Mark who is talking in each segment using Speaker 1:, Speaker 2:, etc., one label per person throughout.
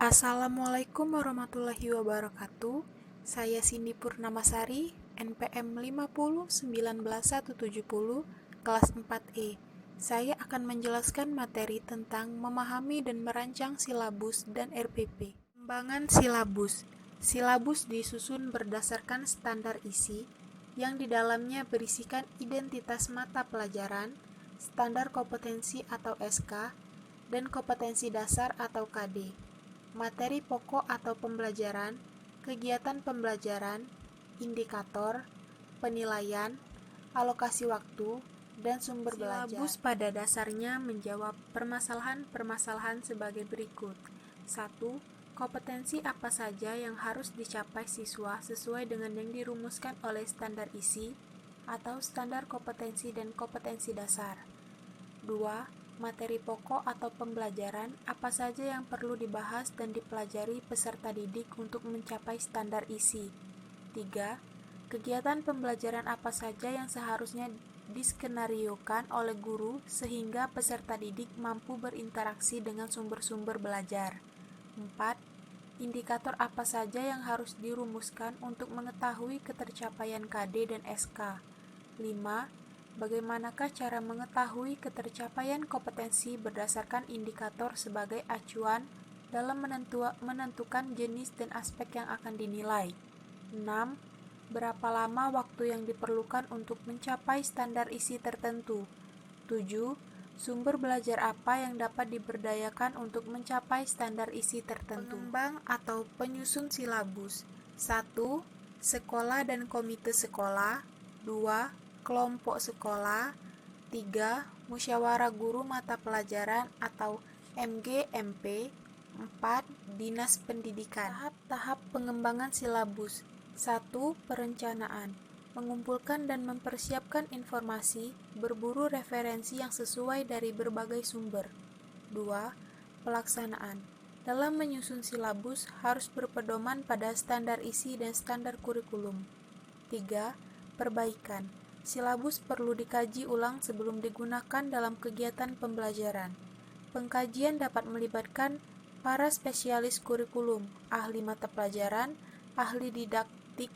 Speaker 1: Assalamualaikum warahmatullahi wabarakatuh. Saya Cindy Purnamasari, NPM 5019170, kelas 4E. Saya akan menjelaskan materi tentang memahami dan merancang silabus dan RPP. Pengembangan silabus. Silabus disusun berdasarkan standar isi yang di dalamnya berisikan identitas mata pelajaran, standar kompetensi atau SK, dan kompetensi dasar atau KD. Materi pokok atau pembelajaran, kegiatan pembelajaran, indikator, penilaian, alokasi waktu, dan sumber belajar. Silabus pada dasarnya menjawab permasalahan-permasalahan sebagai berikut. 1. Kompetensi apa saja yang harus dicapai siswa sesuai dengan yang dirumuskan oleh standar isi atau standar kompetensi dan kompetensi dasar. 2. Materi pokok atau pembelajaran apa saja yang perlu dibahas dan dipelajari peserta didik untuk mencapai standar isi. 3. Kegiatan pembelajaran apa saja yang seharusnya diskenariokan oleh guru sehingga peserta didik mampu berinteraksi dengan sumber-sumber belajar. 4. Indikator apa saja yang harus dirumuskan untuk mengetahui ketercapaian KD dan SK. 5. Bagaimanakah cara mengetahui ketercapaian kompetensi berdasarkan indikator sebagai acuan dalam menentukan jenis dan aspek yang akan dinilai. 6. Berapa lama waktu yang diperlukan untuk mencapai standar isi tertentu. 7. Sumber belajar apa yang dapat diberdayakan untuk mencapai standar isi tertentu. Pengembang atau penyusun silabus. 1. Sekolah dan komite sekolah. 2. Kelompok sekolah. 3. Musyawarah guru mata pelajaran atau MGMP. 4. Dinas pendidikan. Tahap-tahap pengembangan silabus. 1. Perencanaan. Mengumpulkan dan mempersiapkan informasi, berburu referensi yang sesuai dari berbagai sumber. 2. Pelaksanaan. Dalam menyusun silabus harus berpedoman pada standar isi dan standar kurikulum. 3. Perbaikan. Silabus perlu dikaji ulang sebelum digunakan dalam kegiatan pembelajaran. Pengkajian dapat melibatkan para spesialis kurikulum, ahli mata pelajaran, ahli didaktik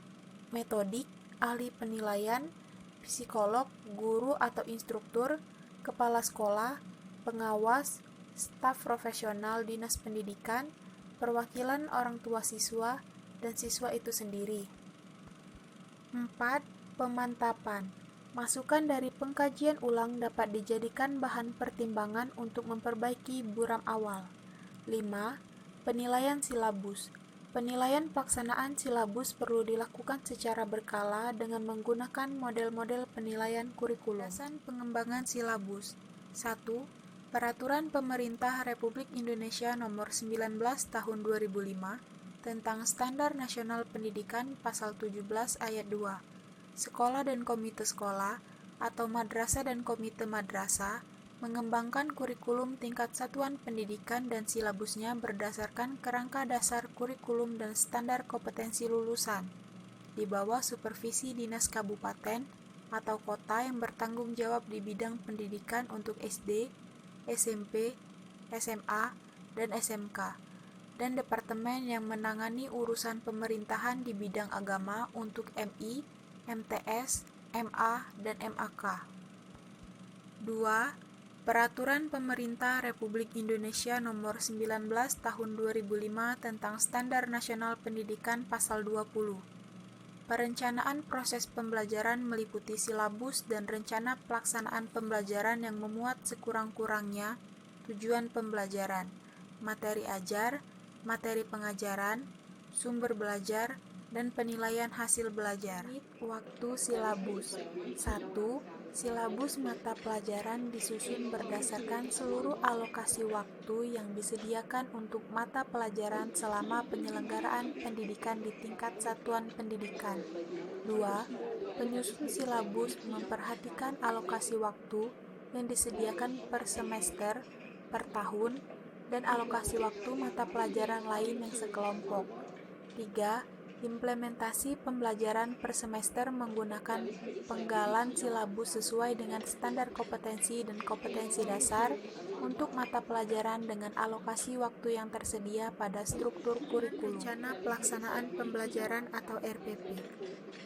Speaker 1: metodik, ahli penilaian, psikolog, guru atau instruktur, kepala sekolah, pengawas, staf profesional dinas pendidikan, perwakilan orang tua siswa, dan siswa itu sendiri. 4. Pemantapan. Masukan dari pengkajian ulang dapat dijadikan bahan pertimbangan untuk memperbaiki buram awal. 5. Penilaian silabus. Penilaian pelaksanaan silabus perlu dilakukan secara berkala dengan menggunakan model-model penilaian kurikulum. Landasan pengembangan silabus. 1. Peraturan Pemerintah Republik Indonesia Nomor 19 Tahun 2005 tentang Standar Nasional Pendidikan Pasal 17 Ayat 2. Sekolah dan komite sekolah atau madrasah dan komite madrasah mengembangkan kurikulum tingkat satuan pendidikan dan silabusnya berdasarkan kerangka dasar kurikulum dan standar kompetensi lulusan, di bawah supervisi dinas kabupaten atau kota yang bertanggung jawab di bidang pendidikan untuk SD, SMP, SMA, dan SMK, dan departemen yang menangani urusan pemerintahan di bidang agama untuk MI, MTS, MA, dan MAK. 2. Peraturan Pemerintah Republik Indonesia Nomor 19 Tahun 2005 tentang Standar Nasional Pendidikan Pasal 20. Perencanaan proses pembelajaran meliputi silabus dan rencana pelaksanaan pembelajaran yang memuat sekurang-kurangnya tujuan pembelajaran, materi ajar, materi pengajaran, sumber belajar, dan penilaian hasil belajar. Waktu silabus. 1. Silabus mata pelajaran disusun berdasarkan seluruh alokasi waktu yang disediakan untuk mata pelajaran selama penyelenggaraan pendidikan di tingkat satuan pendidikan. 2. Penyusun silabus memperhatikan alokasi waktu yang disediakan per semester, per tahun, dan alokasi waktu mata pelajaran lain yang sekelompok. 3. Implementasi pembelajaran per semester menggunakan penggalan silabus sesuai dengan standar kompetensi dan kompetensi dasar untuk mata pelajaran dengan alokasi waktu yang tersedia pada struktur kurikulum. Rencana pelaksanaan pembelajaran atau RPP.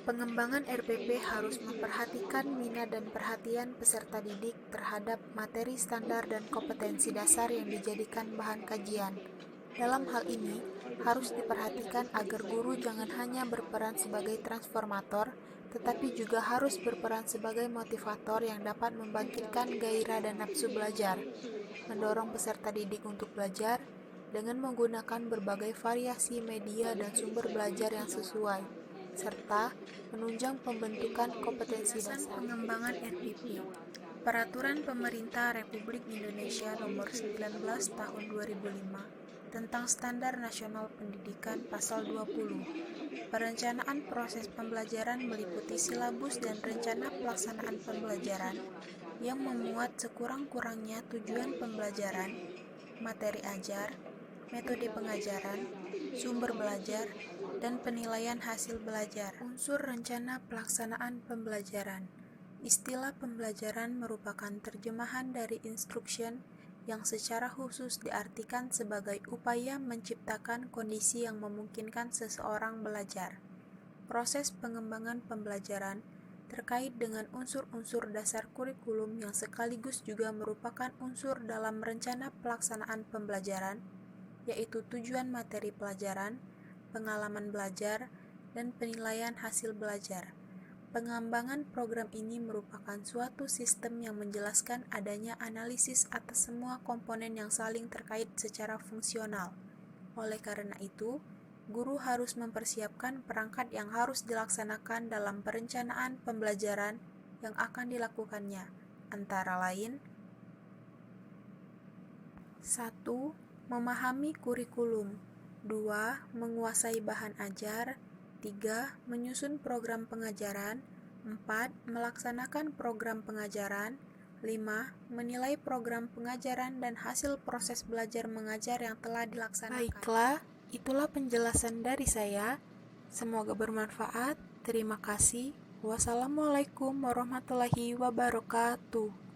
Speaker 1: Pengembangan RPP harus memperhatikan minat dan perhatian peserta didik terhadap materi standar dan kompetensi dasar yang dijadikan bahan kajian. Dalam hal ini, harus diperhatikan agar guru jangan hanya berperan sebagai transformator, tetapi juga harus berperan sebagai motivator yang dapat membangkitkan gairah dan nafsu belajar, mendorong peserta didik untuk belajar dengan menggunakan berbagai variasi media dan sumber belajar yang sesuai, serta menunjang pembentukan kompetensi dasar. Pengembangan RPP. Peraturan Pemerintah Republik Indonesia Nomor 19 Tahun 2005 tentang Standar Nasional Pendidikan Pasal 20. Perencanaan proses pembelajaran meliputi silabus dan rencana pelaksanaan pembelajaran yang memuat sekurang-kurangnya tujuan pembelajaran, materi ajar, metode pengajaran, sumber belajar, dan penilaian hasil belajar. Unsur rencana pelaksanaan pembelajaran. Istilah pembelajaran merupakan terjemahan dari instruction yang secara khusus diartikan sebagai upaya menciptakan kondisi yang memungkinkan seseorang belajar. Proses pengembangan pembelajaran terkait dengan unsur-unsur dasar kurikulum yang sekaligus juga merupakan unsur dalam rencana pelaksanaan pembelajaran, yaitu tujuan materi pelajaran, pengalaman belajar, dan penilaian hasil belajar. Pengembangan program ini merupakan suatu sistem yang menjelaskan adanya analisis atas semua komponen yang saling terkait secara fungsional. Oleh karena itu, guru harus mempersiapkan perangkat yang harus dilaksanakan dalam perencanaan pembelajaran yang akan dilakukannya, antara lain 1. Memahami kurikulum. 2. Menguasai bahan ajar. 3. Menyusun program pengajaran. 4. Melaksanakan program pengajaran. 5. Menilai program pengajaran dan hasil proses belajar mengajar yang telah dilaksanakan. Baiklah, itulah penjelasan dari saya. Semoga bermanfaat. Terima kasih. Wassalamualaikum warahmatullahi wabarakatuh.